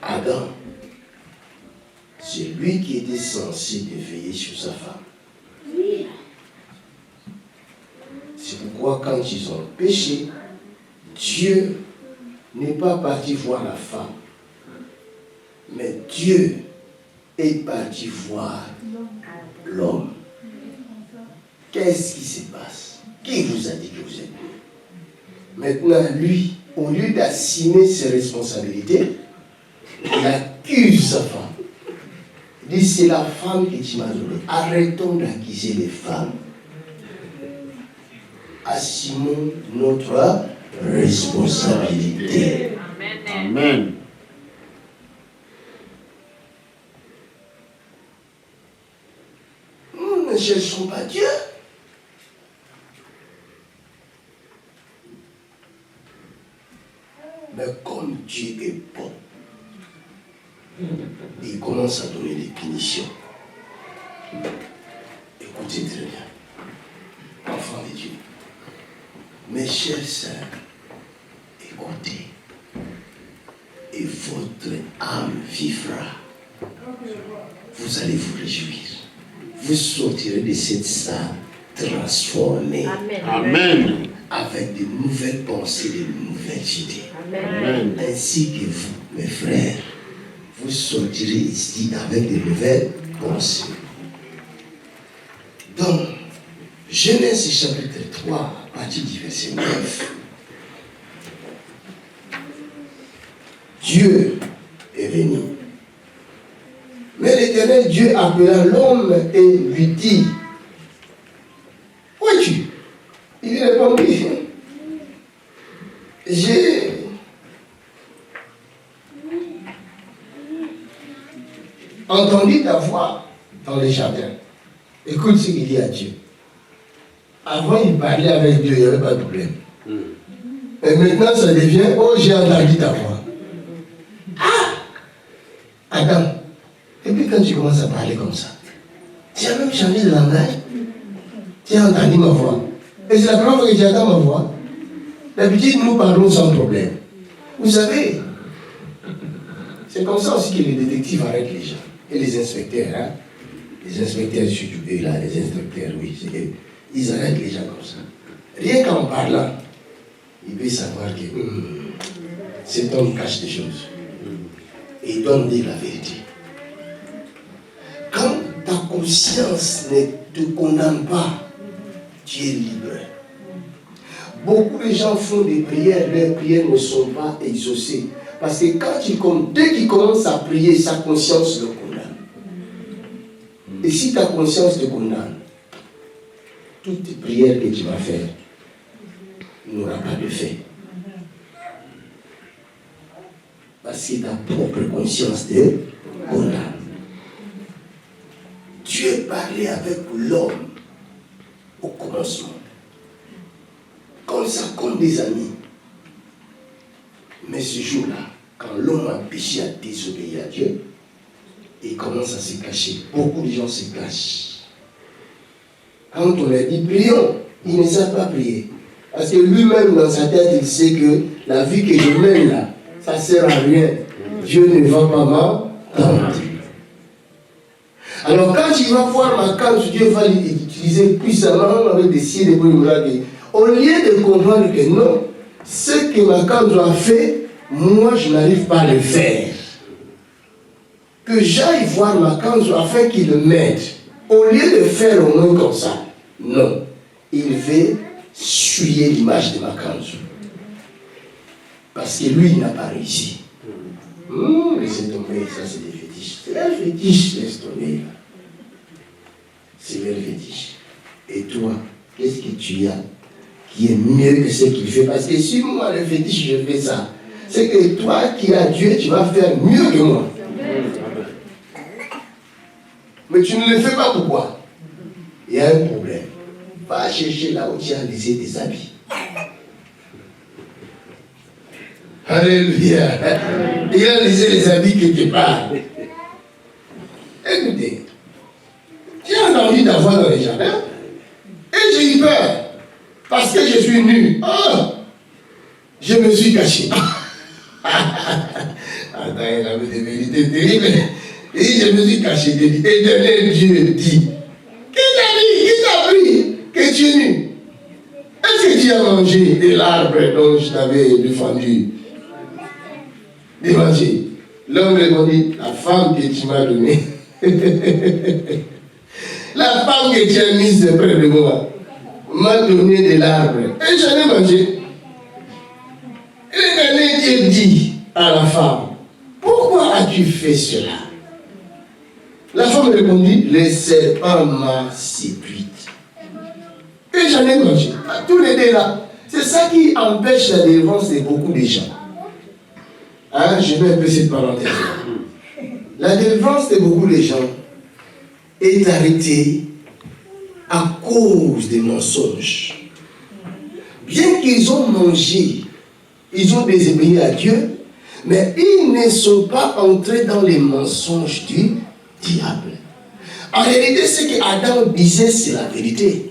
Adam, c'est lui qui était censé veiller sur sa femme. C'est pourquoi quand ils ont péché, Dieu n'est pas parti voir la femme, mais Dieu est parti voir l'homme. Qu'est-ce qui se passe? Qui vous a dit que vous êtes mieux? Maintenant, lui, au lieu d'assumer ses responsabilités, il accuse sa femme. Il dit, c'est la femme que tu m'as donnée. Arrêtons d'accuser les femmes. Assumons notre responsabilité. Amen. Nous ne cherchons pas Dieu. Mais comme Dieu est bon, il commence à donner des punitions. Écoutez très bien, enfants de Dieu, mes chers sœurs, écoutez, et votre âme vivra. Vous allez vous réjouir. Vous sortirez de cette salle transformée. Amen. Avec de nouvelles pensées, de nouvelles idées. Amen. Ainsi que vous, mes frères, vous sortirez ici avec de nouvelles pensées. Donc, Genèse chapitre 3, à partir du verset 9. Dieu est venu. Mais l'Éternel Dieu appela l'homme et lui dit, où es-tu? Il répondit, j'ai entendu ta voix dans les jardins. Écoute ce qu'il dit à Dieu. Avant, il parlait avec Dieu, il n'y avait pas de problème. Et maintenant, ça devient, oh, j'ai entendu ta voix. Ah! Adam. Et puis quand tu commences à parler comme ça, tu as même changé de langage. Tu as entendu ma voix. Et c'est la première fois que tu entends ma voix. D'habitude, nous parlons sans problème. Vous savez, c'est comme ça aussi que les détectives arrêtent les gens. Et les inspecteurs, hein. Les inspecteurs, eux là, les inspecteurs, oui, ils arrêtent les gens comme ça. Rien qu'en parlant, ils peuvent savoir que cet homme cache des choses. Et il doit nous dire la vérité. Quand ta conscience ne te condamne pas, tu es libre. Beaucoup de gens font des prières, leurs prières ne sont pas exaucées. Parce que dès qu'ils commencent à prier, sa conscience le condamne. Et si ta conscience te condamne, toutes les prières que tu vas faire n'auront pas de fait. Parce que ta propre conscience te condamne. Dieu parlait avec l'homme au commencement. Comme ça, comme des amis. Mais ce jour-là, quand l'homme a péché, a désobéi à Dieu, il commence à se cacher. Beaucoup de gens se cachent. Quand on leur dit prions, ils ne savent pas prier. Parce que lui-même, dans sa tête, il sait que la vie que je mène là, ça ne sert à rien. Dieu ne va pas m'entendre. Alors quand tu vas voir ma cause, Dieu va l'utiliser puissamment avec des signes de miracles. Au lieu de comprendre que non, ce que ma cause a fait, moi je n'arrive pas à le faire. Que j'aille voir ma cause afin qu'il m'aide. Au lieu de faire au moins comme ça, non. Il veut suyer l'image de ma cause. Parce que lui, il n'a pas réussi. Laissez tomber, ça c'est des fétiches. C'est un fétiche, laisse tomber. C'est un fétiche. Et toi, qu'est-ce que tu as qui est mieux que ce qu'il fait? Parce que si moi, le fétiche, je fais ça, c'est que toi qui as Dieu, tu vas faire mieux que moi. Mais tu ne le fais pas pourquoi? Il y a un problème. Va chercher là où tu as laissé tes habits. Alléluia. Il a laissé les habits quelque part. Écoutez, j'ai entendu ta voix dans les jardins et j'ai eu peur parce que je suis nu. Oh, je me suis caché. Attends, matin, il avait des vérités terribles. Et je me suis caché. J'ai dit, Éternel Dieu dit, qui t'a pris que tu es nu? Est-ce que tu as mangé de l'arbre dont je t'avais défendu de manger? L'homme répondit, la femme que tu m'as donnée, la femme que tu as mise près de moi, m'a donné de l'arbre et j'en ai mangé. Et l'Éternel Dieu dit à la femme, pourquoi as-tu fait cela? La femme répondit, le serpent m'a séduite. Et j'en ai mangé. Tous les deux là. C'est ça qui empêche la délivrance de beaucoup de gens. Hein, je mets un peu cette parenthèse. La délivrance de beaucoup de gens est arrêtée à cause des mensonges. Bien qu'ils ont mangé, ils ont désobéi à Dieu, mais ils ne sont pas entrés dans les mensonges du diable. En réalité, ce qu'Adam disait, c'est la vérité.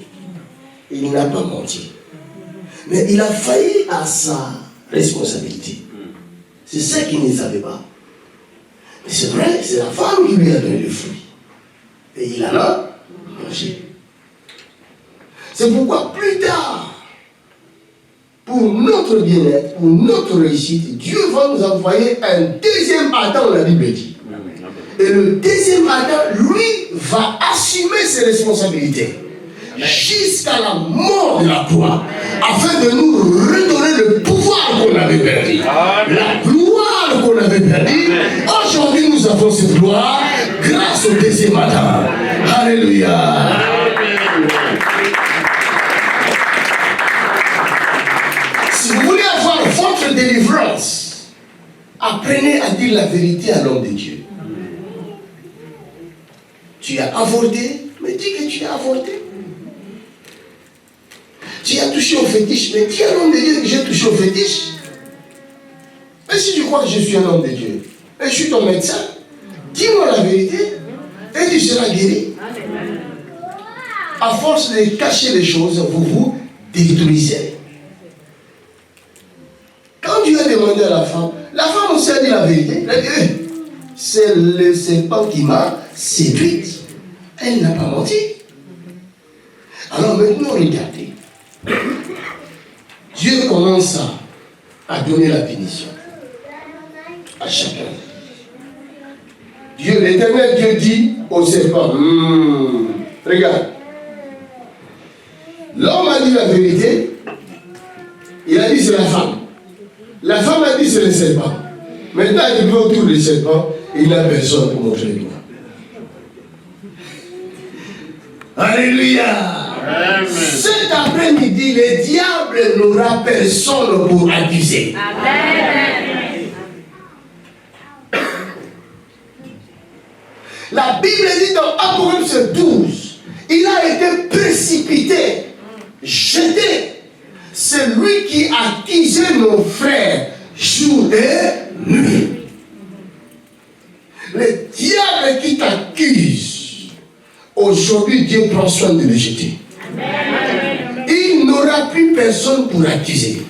Il n'a pas menti. Mais il a failli à sa responsabilité. C'est ça qu'il ne savait pas. Mais c'est vrai, c'est la femme qui lui a donné le fruit. Et il en a mangé. C'est pourquoi plus tard, pour notre bien-être, pour notre réussite, Dieu va nous envoyer un deuxième Adam, la Bible dit. Et le deuxième Adam, lui, va assumer ses responsabilités jusqu'à la mort de la croix, afin de nous redonner le pouvoir qu'on avait perdu, la gloire qu'on avait perdue. Aujourd'hui, nous avons cette gloire grâce au deuxième Adam. Alléluia. Si vous voulez avoir votre délivrance, apprenez à dire la vérité à l'homme de Dieu. Tu as avorté, mais dis que tu as avorté. Tu as touché au fétiche, mais dis à l'homme de Dieu que j'ai touché au fétiche. Et si tu crois que je suis un homme de Dieu, et je suis ton médecin, dis-moi la vérité, et tu seras guéri. À force de cacher les choses, vous vous détruisez. Quand Dieu a demandé à la femme aussi a dit la vérité. Elle a dit, c'est le serpent qui m'a séduite. Elle n'a pas menti. Alors maintenant, regardez. Dieu commence à donner la bénédiction à chacun. Dieu, l'Éternel Dieu dit au serpent, regarde, l'homme a dit la vérité, il a dit c'est la femme. La femme a dit c'est le serpent. Maintenant, il est autour du serpent, il n'a personne pour montrer le doigt. Alléluia. Amen. Cet après-midi, le diable n'aura personne pour accuser. Amen. La Bible dit dans Apocalypse 12, il a été précipité, jeté. C'est lui qui accusait nos frères jour et nuit. Le diable qui t'accuse, aujourd'hui Dieu prend soin de le jeter. Il n'aura plus personne pour accuser.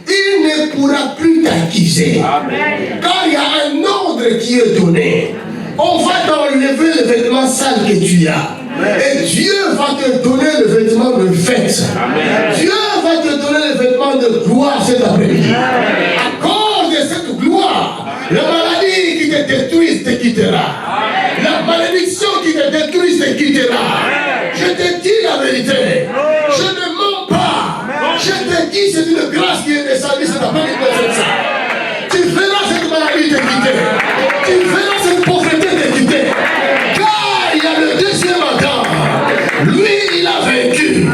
Il ne pourra plus t'accuser. Car il y a un ordre qui est donné. On va t'enlever le vêtement sale que tu as. Et Dieu va te donner le vêtement de fête. Dieu va te donner le vêtement de gloire cet après-midi. À cause de cette gloire, la maladie qui te détruit te quittera. La malédiction qui te détruit te quittera. Je te dis la vérité. Je ne mens pas. Je te dis c'est une grâce qui est descendue cet après-midi comme ça. Tu verras cette maladie te quitter. Tu verras cette pauvreté te quitter. Car il y a le deuxième Adam. Lui, il a vaincu.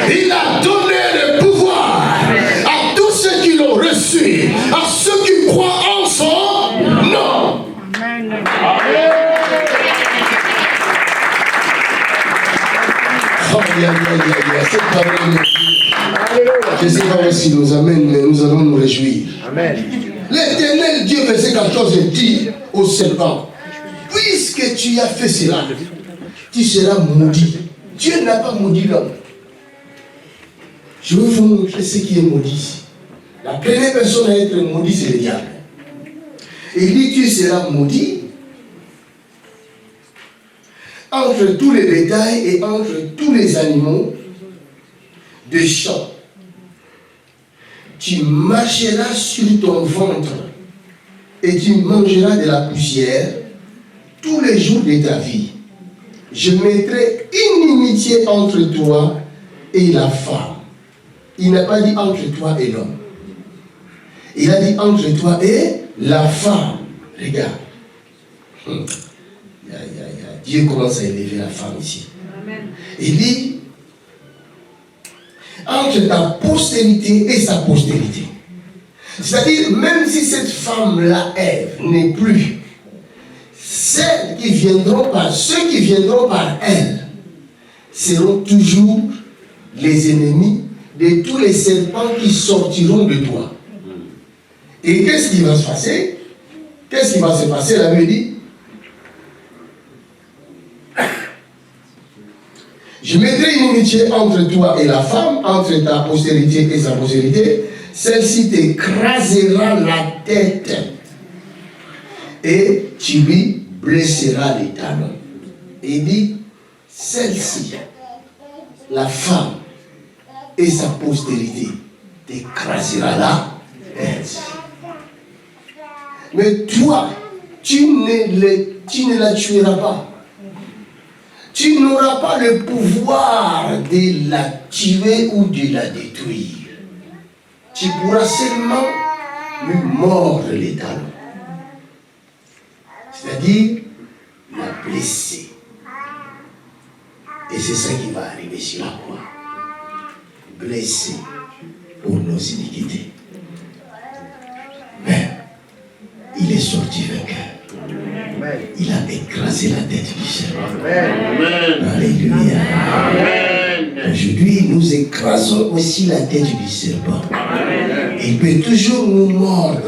Il a donné le pouvoir à tous ceux qui l'ont reçu, à ceux qui croient en son nom. Cette parole, je ne sais pas si nous amène, mais nous allons nous réjouir. Amen. L'Éternel Dieu, verset 14, dit au serpent, puisque tu as fait cela, tu seras maudit. Dieu n'a pas maudit l'homme. Je vais vous montrer ce qui est maudit. La première personne à être maudit, c'est le diable. Il dit, tu seras maudit entre tous les bétails et entre tous les animaux de champ. Tu marcheras sur ton ventre et tu mangeras de la poussière tous les jours de ta vie. Je mettrai inimitié entre toi et la femme. Il n'a pas dit entre toi et l'homme. Il a dit entre toi et la femme. Regarde. Dieu commence à élever la femme ici. Amen. Il dit entre ta postérité et sa postérité. C'est-à-dire, même si cette femme-là, Ève, n'est plus, ceux qui viendront par elle seront toujours les ennemis de tous les serpents qui sortiront de toi. Et qu'est-ce qui va se passer? Qu'est-ce qui va se passer? La Bible dit, je mettrai une inimitié entre toi et la femme, entre ta postérité et sa postérité. Celle-ci t'écrasera la tête et tu lui blesseras les talons. Il dit, celle-ci, la femme et sa postérité, t'écrasera la tête. Mais toi, tu ne la tueras pas. Tu n'auras pas le pouvoir de la tuer ou de la détruire. Tu pourras seulement lui mordre les talons. C'est-à-dire la blesser. Et c'est ça qui va arriver sur la croix. Blessé pour nos iniquités. Mais il est sorti vainqueur. Il a écrasé la tête du serpent. Alléluia. Aujourd'hui, nous écrasons aussi la tête du serpent. Il peut toujours nous mordre.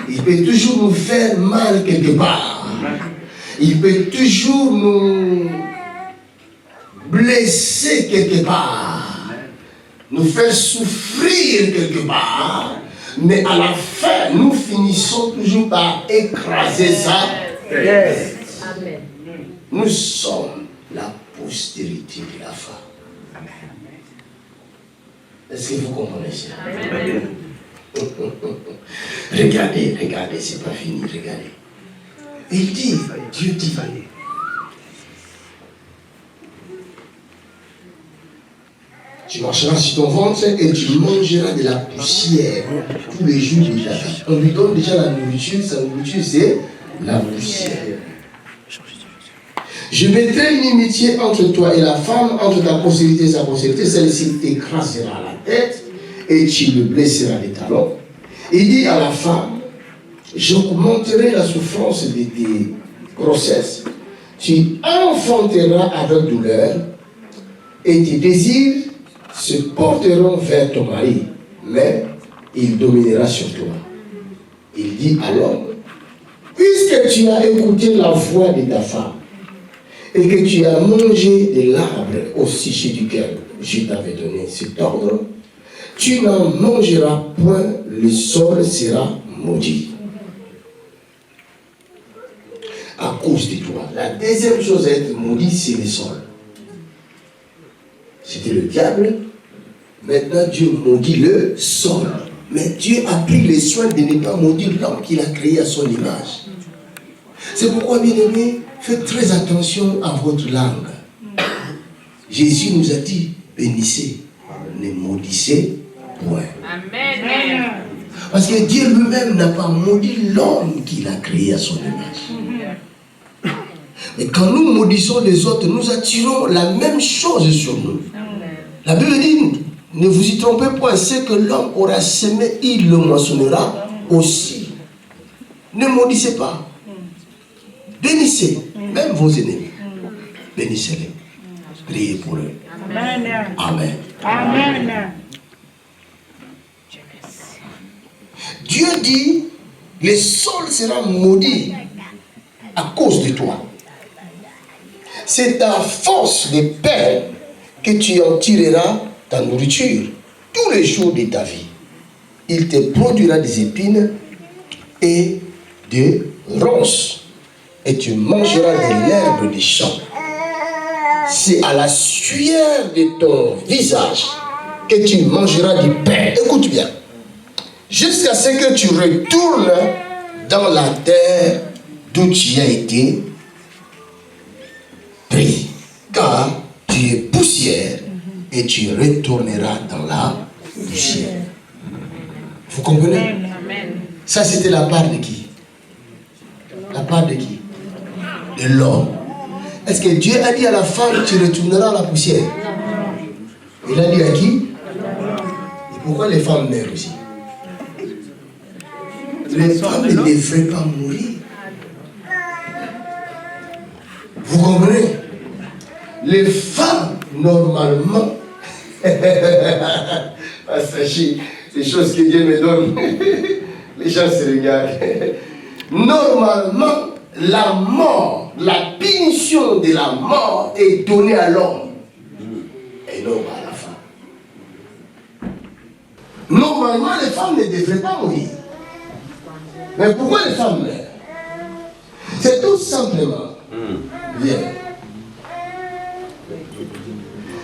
Il peut toujours nous faire mal quelque part. Il peut toujours nous blesser quelque part. Nous faire souffrir quelque part. Mais à la fin, nous finissons toujours par écraser ça. Yes. Amen. Nous sommes la postérité de la femme. Est-ce que vous comprenez ça? Amen. Regardez, c'est pas fini, regardez. Il dit, Dieu dit, tu marcheras sur ton ventre et tu mangeras de la poussière tous les jours de ta vie. On lui donne déjà la nourriture, sa nourriture c'est la poussière. Je mettrai une inimitié entre toi et la femme, entre ta postérité et sa postérité. Celle-ci t'écrasera la tête et tu le blesseras les talons. Il dit à la femme, j'augmenterai la souffrance de tes grossesses. Tu enfanteras avec douleur et tes désirs se porteront vers ton mari, mais il dominera sur toi. Il dit à l'homme, puisque tu as écouté la voix de ta femme et que tu as mangé de l'arbre au sujet duquel je t'avais donné cet ordre, tu n'en mangeras point, le sol sera maudit. À cause de toi. La deuxième chose à être maudit, c'est le sol. C'était le diable. Maintenant, Dieu maudit le sol. Mais Dieu a pris le soin de ne pas maudire l'homme qu'il a créé à son image. C'est pourquoi, bien aimés, faites très attention à votre langue. Jésus nous a dit, bénissez, ne maudissez point. Amen. Parce que Dieu lui-même n'a pas maudit l'homme qu'il a créé à son image. Mais quand nous maudissons les autres, nous attirons la même chose sur nous. La Bible dit, ne vous y trompez point, c'est que l'homme aura semé, il le moissonnera aussi. Ne maudissez pas. Bénissez, même vos ennemis. Bénissez-les. Priez pour eux. Amen. Amen. Amen. Dieu dit, le sol sera maudit à cause de toi. C'est à force de peine que tu en tireras ta nourriture tous les jours de ta vie. Il te produira des épines et de ronces et tu mangeras de l'herbe des champs. C'est à la sueur de ton visage que tu mangeras du pain. Écoute bien. Jusqu'à ce que tu retournes dans la terre d'où tu as été pris. Car tu es poussière et tu retourneras dans la poussière. Vous comprenez? Ça, c'était la part de qui? La part de qui? De l'homme. Est-ce que Dieu a dit à la femme, tu retourneras à la poussière? Il a dit à qui? Et pourquoi les femmes meurent aussi? Les femmes ne devraient pas mourir. Vous comprenez? Les femmes, normalement, sachez, les choses que Dieu me donne, les gens se regardent. Normalement, la mort, la punition de la mort est donnée à l'homme et non à la femme. Normalement, les femmes ne devraient pas mourir. Mais pourquoi les femmes meurent? C'est tout simplement bien.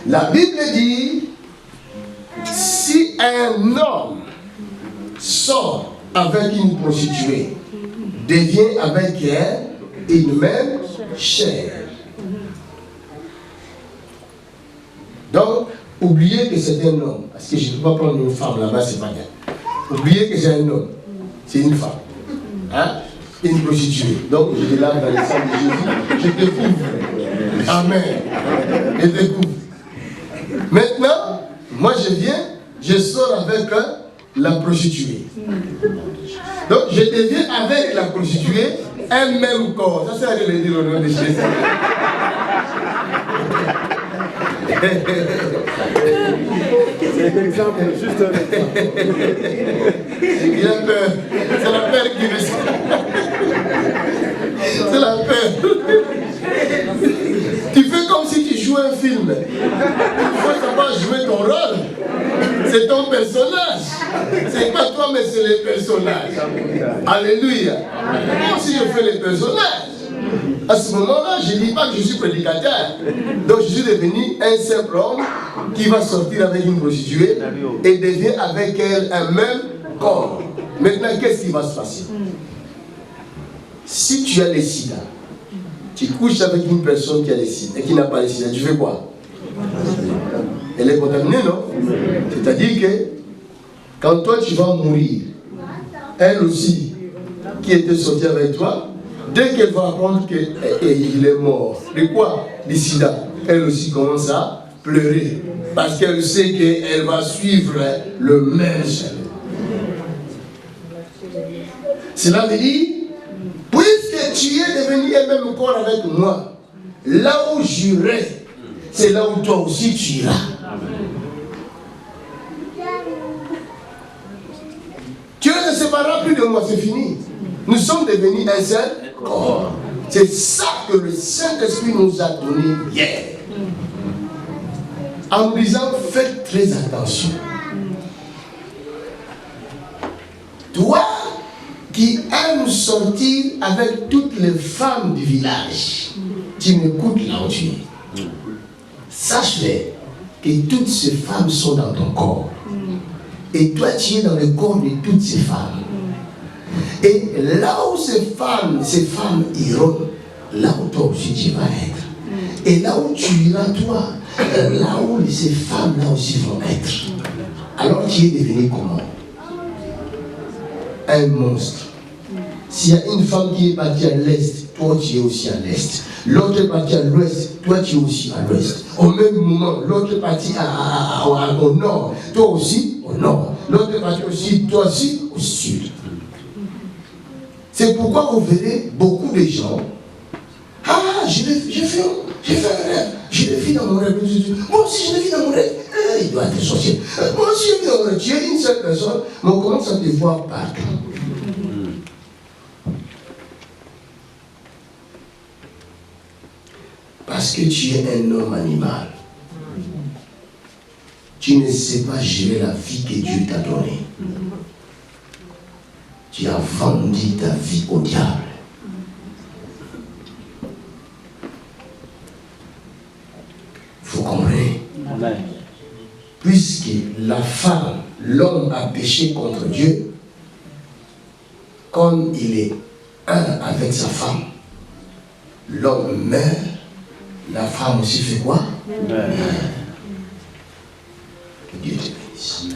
La Bible dit, si un homme sort avec une prostituée, devient avec elle une même chair. Donc, oubliez que c'est un homme, parce que je ne peux pas prendre une femme là-bas, c'est pas bien. Oubliez que c'est un homme, c'est une femme. Hein? Une prostituée. Donc, je dis là, dans le sang de Jésus, je découvre. Amen. Je découvre. Maintenant, moi je viens, je sors avec la prostituée. Donc, je deviens avec la prostituée un même corps. Ça, c'est à dire au nom de Jésus. C'est un exemple juste. Il a peur. C'est la peur qui me. C'est la peur. Tu fais comme si tu jouais un film. Il faut savoir jouer ton rôle. C'est ton personnage. C'est pas toi, mais c'est les personnages. Alléluia. Moi aussi, je fais les personnages. À ce moment-là, je ne dis pas que je suis prédicateur. Donc, je suis devenu un simple homme qui va sortir avec une prostituée et devient avec elle un même corps. Maintenant, qu'est-ce qui va se passer? Si tu as le sida, tu couches avec une personne qui a le sida et qui n'a pas le sida, tu fais quoi? Elle est contaminée, non? C'est-à-dire que quand toi tu vas mourir, elle aussi, qui était sortie avec toi, dès qu'elle va apprendre qu'il est mort, de quoi? Du sida, elle aussi commence à pleurer. Parce qu'elle sait qu'elle va suivre le même chemin. Cela veut dire, puisque tu es devenu un même corps avec moi, là où j'irai, c'est là où toi aussi tu iras. Tu ne te sépareras plus de moi, c'est fini. Nous sommes devenus un seul corps. C'est ça que le Saint-Esprit nous a donné hier. En nous disant, faites très attention. Toi qui aimes sortir avec toutes les femmes du village, tu m'écoutes là où tu es. Sache-le que toutes ces femmes sont dans ton corps. Et toi, tu es dans le corps de toutes ces femmes. Et là où ces femmes iront, là où toi aussi tu vas être. Et là où tu iras, toi, là où ces femmes là aussi vont être. Alors tu es devenu comment? Un monstre. S'il y a une femme qui est partie à l'est, toi tu es aussi à l'est. L'autre est partie à l'ouest, toi tu es aussi à l'ouest. Au même moment, l'autre est partie au nord, toi aussi au nord. L'autre est partie au sud, toi aussi au sud. C'est pourquoi vous verrez beaucoup de gens. Ah, j'ai fait un rêve. Je le vis dans mon rêve. Moi aussi, je le vis dans mon rêve. Il doit être sorcier. Moi aussi, je le vis dans mon rêve. Tu es une seule personne, mais on commence à te voir partout. Parce que tu es un homme animal. Tu ne sais pas gérer la vie que Dieu t'a donnée. Tu as vendu ta vie au diable. l'homme a péché contre Dieu, comme il est un avec sa femme, l'homme meurt, la femme aussi fait quoi? Meurt. Que Dieu te bénisse.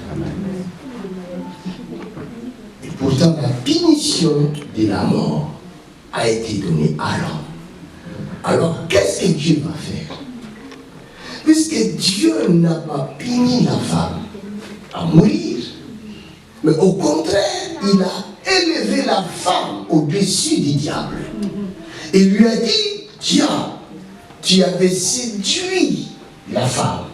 Et pourtant, la punition de la mort a été donnée à l'homme. Alors, qu'est-ce que Dieu va faire? Puisque Dieu n'a pas puni la femme à mourir, mais au contraire, il a élevé la femme au-dessus du diable. Et lui a dit, tiens, tu avais séduit la femme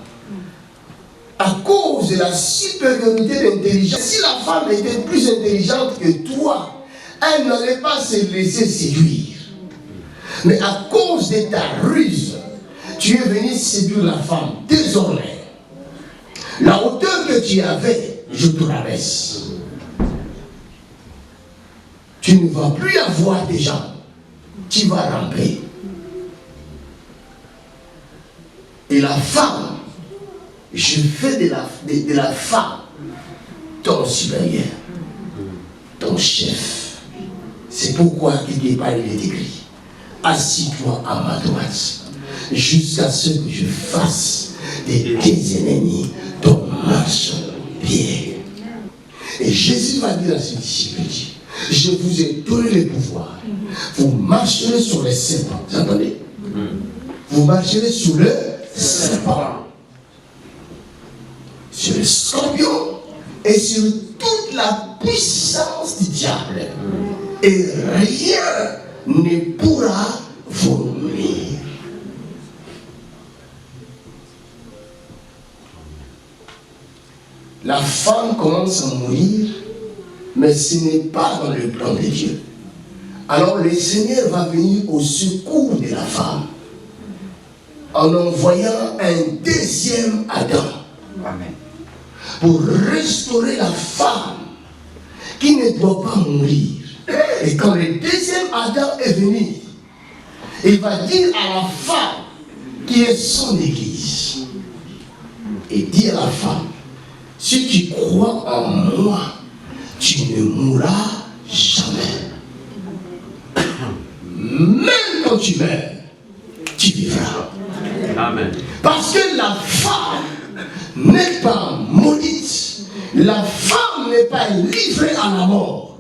à cause de la supériorité d'intelligence. Si la femme était plus intelligente que toi, elle n'allait pas se laisser séduire. Mais à cause de ta ruse, tu es venu séduire la femme. Désormais, la hauteur que tu avais, je te la baisse. Tu ne vas plus avoir des jambes. Tu vas ramper. Et la femme, je fais de la femme ton supérieur, ton chef. C'est pourquoi il n'est pas écrit. Assis-toi à ma droite, jusqu'à ce que je fasse de tes ennemis ton marche-pied. Et Jésus va dire à ses disciples, je vous ai donné le pouvoir. Vous marcherez sur les serpents. Vous entendez? Vous marcherez sur le serpent, sur le scorpion et sur toute la puissance du diable. Et rien ne pourra vous nuire. La femme commence à mourir, mais ce n'est pas dans le plan de Dieu. Alors le Seigneur va venir au secours de la femme en envoyant un deuxième Adam. Amen. Pour restaurer la femme qui ne doit pas mourir. Et quand le deuxième Adam est venu, il va dire à la femme qui est son église, et dit à la femme, si tu crois en moi, tu ne mourras jamais. Même quand tu meurs, tu vivras. Amen. Parce que la femme n'est pas maudite, la femme n'est pas livrée à la mort,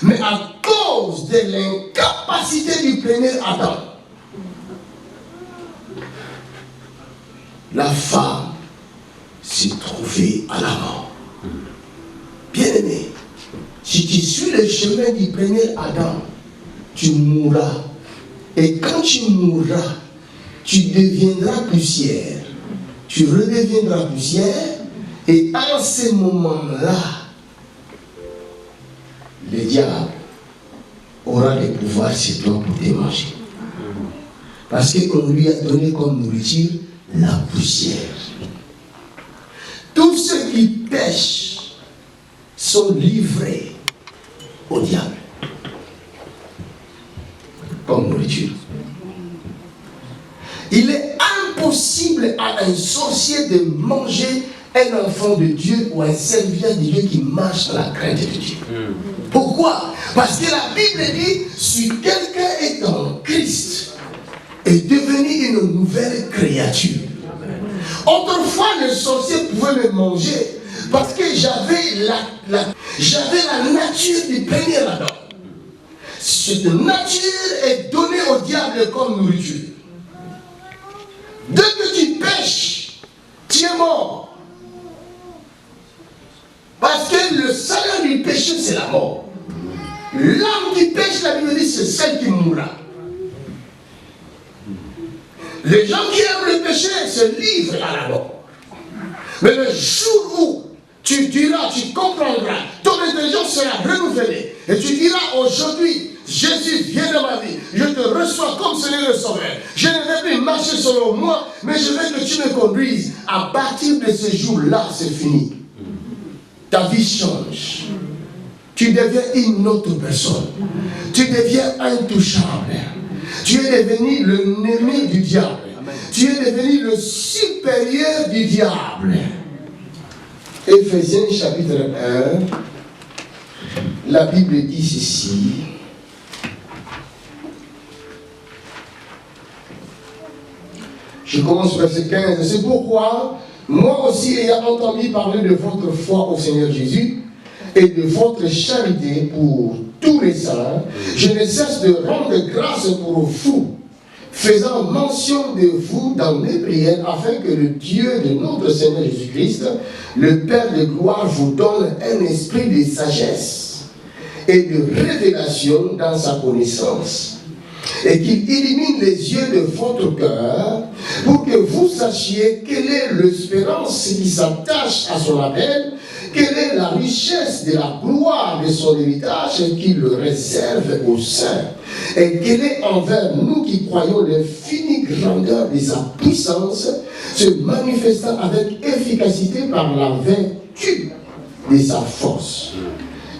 mais à cause de l'incapacité du premier Adam, la femme s'est trouvée à la mort. Bien-aimé, si tu suis le chemin du premier Adam, tu mourras. Et quand tu mourras, tu deviendras poussière. Tu redeviendras poussière. Et en ce moment-là, le diable aura le pouvoir sur toi pour te manger. Parce qu'on lui a donné comme nourriture la poussière. Tous ceux qui pêchent sont livrés au diable comme nourriture. Il est impossible à un sorcier de manger un enfant de Dieu ou un serviteur de Dieu qui marche dans la crainte de Dieu. Pourquoi? Parce que la Bible dit, si quelqu'un est en Christ, est devenu une nouvelle créature. Autrefois, le sorcier pouvait me manger parce que j'avais la nature du premier Adam. Cette nature est donnée au diable comme nourriture. Dès que tu pêches, tu es mort. Parce que le salaire du péché, c'est la mort. L'âme qui pêche, la Bible dit, c'est celle qui mourra. Les gens qui aiment le péché se livrent à la mort. Mais le jour où tu diras, tu comprendras, ton intelligence sera renouvelée. Et tu diras aujourd'hui, Jésus vient dans ma vie, je te reçois comme Seigneur et Sauveur. Je ne vais plus marcher selon moi, mais je veux que tu me conduises. À partir de ce jour-là, c'est fini. Ta vie change. Tu deviens une autre personne. Tu deviens intouchable. Tu es devenu l'ennemi du diable. Tu es devenu le supérieur du diable. Éphésiens chapitre 1, la Bible dit ceci. Je commence verset 15. C'est pourquoi, moi aussi, ayant entendu parler de votre foi au Seigneur Jésus et de votre charité pour tous les saints, je ne cesse de rendre grâce pour vous, faisant mention de vous dans mes prières, afin que le Dieu de notre Seigneur Jésus-Christ, le Père de gloire, vous donne un esprit de sagesse et de révélation dans sa connaissance, et qu'il illumine les yeux de votre cœur, pour que vous sachiez quelle est l'espérance qui s'attache à son appel, quelle est la richesse de la gloire de son héritage qu'il réserve aux saints, et quelle est envers nous qui croyons l'infinie grandeur de sa puissance, se manifestant avec efficacité par la vertu de sa force.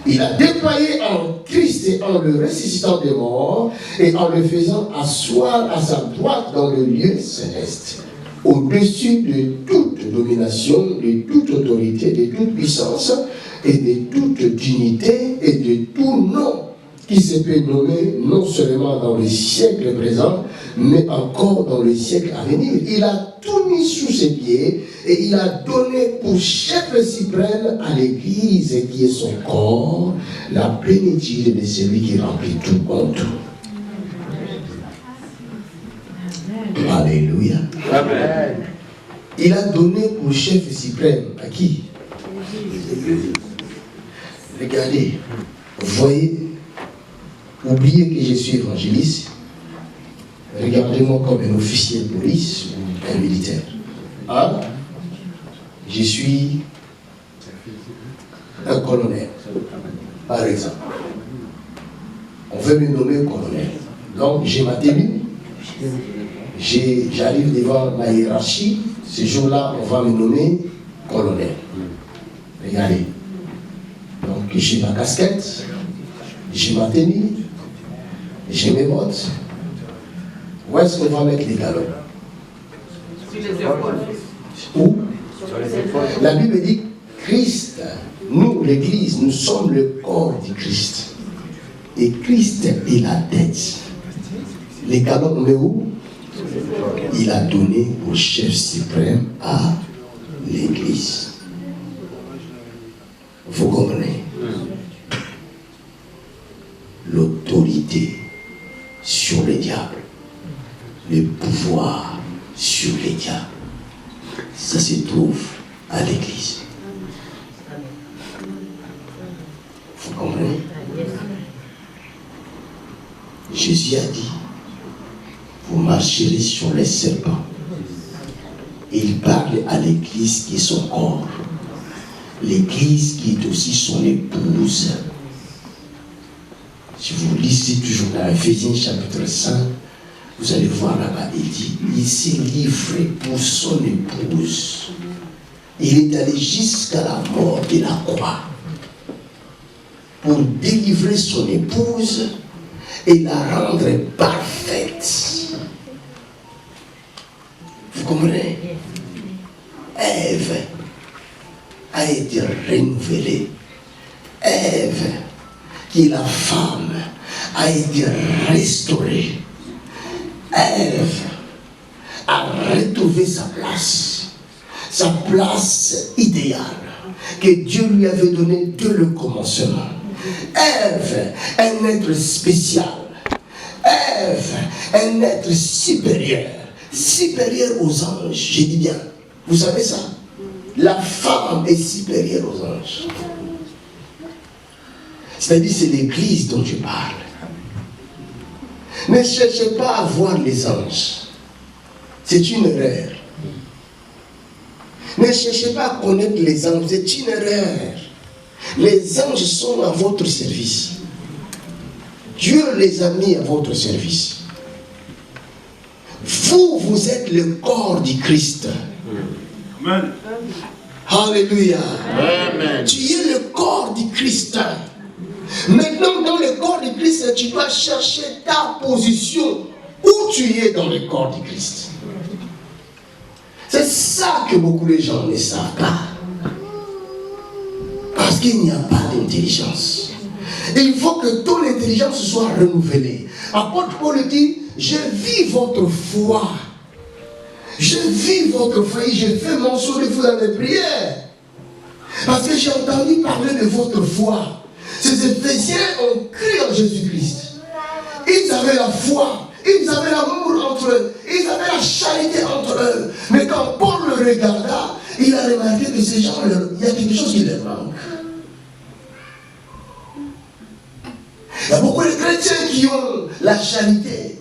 Il a déployé en Christ et en le ressuscitant des morts et en le faisant asseoir à sa droite dans le lieu céleste, au-dessus de toute domination, de toute autorité, de toute puissance et de toute dignité et de tout nom qui se peut nommer non seulement dans le siècle présent, mais encore dans le siècle à venir. Il a tout mis sous ses pieds et il a donné pour chef suprême à l'Église qui est son corps, la plénitude de celui qui remplit tout en tout. Alléluia. Amen. Il a donné pour chef suprême à qui? Regardez, voyez, oubliez que je suis évangéliste. Regardez-moi comme un officier de police ou un militaire. Hein? Je suis un colonel, par exemple. On veut me nommer colonel. Donc j'ai ma tenue. J'arrive devant la hiérarchie. Ce jour-là, on va me nommer colonel. Regardez. Donc j'ai ma casquette, j'ai ma tenue, j'ai mes bottes. Où est-ce qu'on va mettre les galons? Sur les épaules. Où? La Bible dit Christ, nous, l'Église, nous sommes le corps du Christ. Et Christ est la tête. Les galons, on met où? Il a donné au chef suprême à l'Église. Vous comprenez? L'autorité sur les diables, le pouvoir sur les diables, ça se trouve à l'Église. Vous comprenez? Jésus a dit, vous marcherez sur les serpents. Il parle à l'Église qui est son corps. L'Église qui est aussi son épouse. Si vous lisez toujours dans Éphésiens chapitre 5, vous allez voir là-bas, il dit, il s'est livré pour son épouse. Il est allé jusqu'à la mort de la croix pour délivrer son épouse et la rendre parfaite. Vous comprenez? Ève a été renouvelée. Ève, qui est la femme, a été restaurée. Ève a retrouvé sa place idéale que Dieu lui avait donnée dès le commencement. Ève, un être spécial. Ève, un être supérieur aux anges, je dis bien. Vous savez ça? La femme est supérieure aux anges. C'est-à-dire, c'est l'Église dont je parle. Ne cherchez pas à voir les anges. C'est une erreur. Ne cherchez pas à connaître les anges. C'est une erreur. Les anges sont à votre service. Dieu les a mis à votre service. Vous êtes le corps du Christ. Amen. Alléluia. Amen. Tu es le corps du Christ. Maintenant, dans le corps du Christ, tu dois chercher ta position. Où tu es dans le corps du Christ. C'est ça que beaucoup de gens ne savent pas. Parce qu'il n'y a pas d'intelligence. Il faut que ton intelligence soit renouvelée. Apôtre Paul dit, je vis votre foi. Je vis votre foi et je fais mention de vous dans mes prières. Parce que j'ai entendu parler de votre foi. Ces Éphésiens ont cru en Jésus-Christ. Ils avaient la foi. Ils avaient l'amour entre eux. Ils avaient la charité entre eux. Mais quand Paul le regarda, il a remarqué que ces gens, il y a quelque chose qui leur manque. Il y a beaucoup de chrétiens qui ont la charité,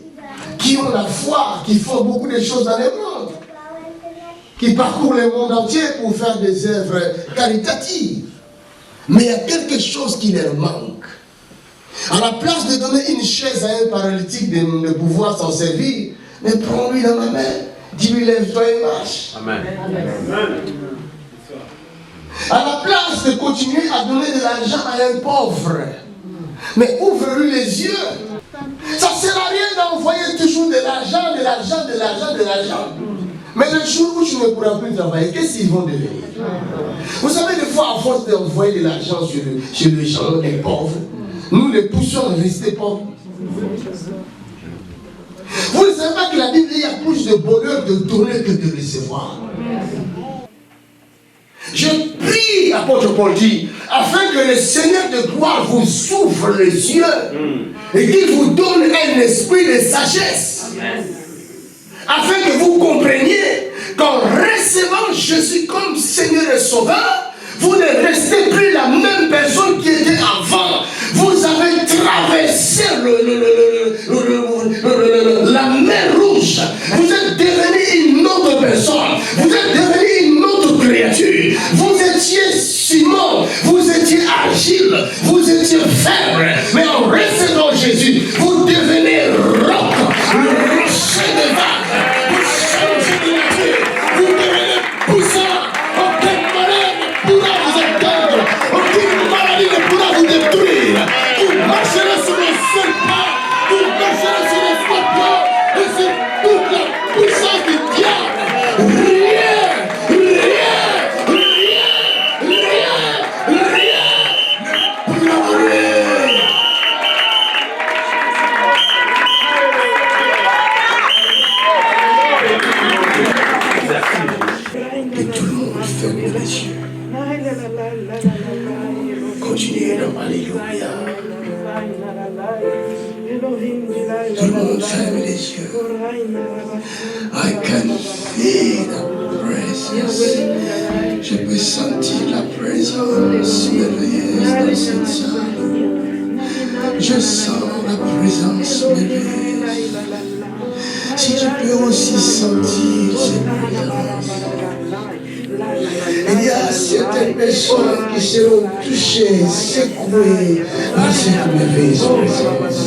qui ont la foi, qui font beaucoup de choses dans le monde, qui parcourent le monde entier pour faire des œuvres caritatives. Mais il y a quelque chose qui leur manque. À la place de donner une chaise à un paralytique de pouvoir s'en servir, mais prends-lui dans la main, dis-lui lève-toi et marche. Amen. À la place de continuer à donner de l'argent à un pauvre, mais ouvre-lui les yeux. Ça ne sert à rien d'envoyer toujours de l'argent, de l'argent, de l'argent, de l'argent. Mais le jour où tu ne pourras plus travailler, qu'est-ce qu'ils vont devenir? Vous savez, des fois, à force d'envoyer de l'argent chez les gens, les pauvres, nous les poussons à rester pauvres. Vous ne savez pas que la Bible, il y a plus de bonheur de donner que de recevoir. Je prie, apôtre Paul dit, afin que le Seigneur de gloire vous ouvre les yeux et qu'il vous donne un esprit de sagesse. Afin que vous compreniez qu'en recevant Jésus comme Seigneur et Sauveur, vous ne restez plus la même personne qui était avant. Vous avez traversé la mer rouge. Vous êtes devenu une autre personne. Vous êtes devenu une autre créature. Vous étiez Simon. Vous étiez agile. Vous étiez faible. Mais en recevant Jésus, vous devenez roc. Le rocher de vagues. Vous changez de nature. Vous devenez puissant. Aucun malheur ne pourra vous atteindre. Aucune maladie ne pourra vous détruire. Vous marcherez sur le serpent. Vous marcherez sur les scorpions. Et sur toute la puissance du diable. Rien ne pourra vous nuire. Que tout le monde ferme les yeux. Continuez dans Alléluia. Tout le monde ferme les yeux. I can feel the presence. Je peux sentir la présence merveilleuse dans cette salle. Je sens la présence merveilleuse. Si tu peux aussi sentir cette présence. Il y a certaines personnes qui seront touchées, secouées par cette merveilleuse présence.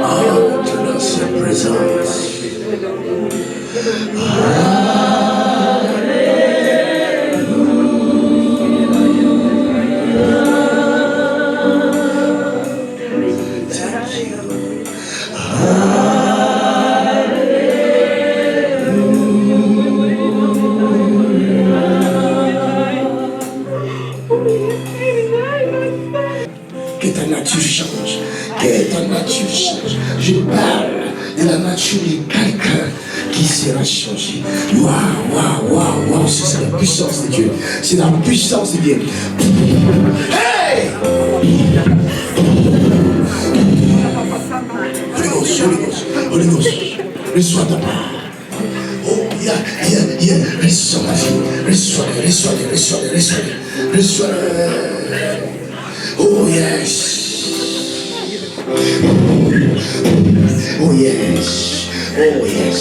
Entre dans cette présence. Que ta nature change. Que ta nature change. Je parle de la nature de quelqu'un qui sera changé. Waouh. C'est la puissance de Dieu. C'est la puissance de Dieu. Hey! Holy Ghost. Reçois ta part. Oh, reçois ma vie. Reçois. Oh yes. Oh yes. Oh yes.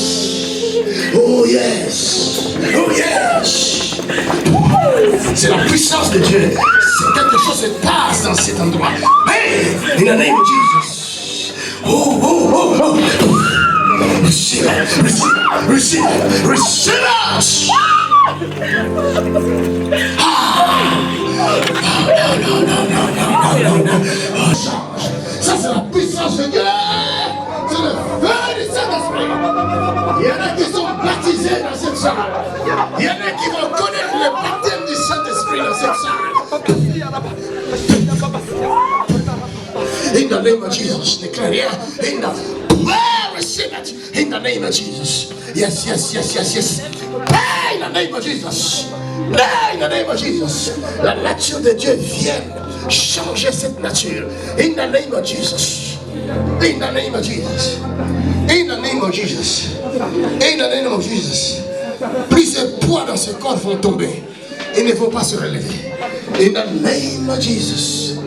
Oh yes. Oh yes. C'est la puissance de Dieu. C'est quelque chose se passe dans cet endroit. Hey, in the name of Jesus. Oh. Receive it. No. salle. Il y en a qui vont connaître le baptême du Saint-Esprit dans cette salle. In the name of Jesus, declare in the receive it in the name of Jesus. Yes, yes, yes, yes, yes. In the name of Jesus. In the name of Jesus. La nature de Dieu vienne changer cette nature. In the name of Jesus. In the name of Jesus. In the name of Jesus. In the name of Jesus. Plusieurs poids dans ce corps vont tomber. Ils ne vont pas se relever. In the name of Jesus.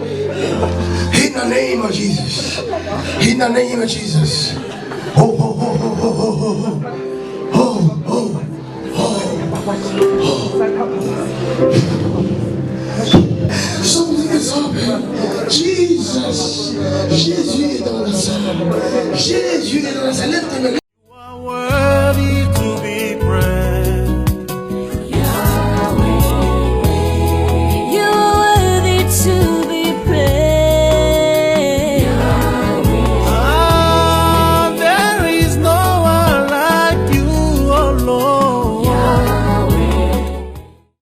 In the name of Jesus. In the name of Jesus. Oh, oh, oh, oh, oh, oh, oh, oh, oh. Jesus. Jésus est dans la salle. Jésus est dans la salle. Lève tes mains.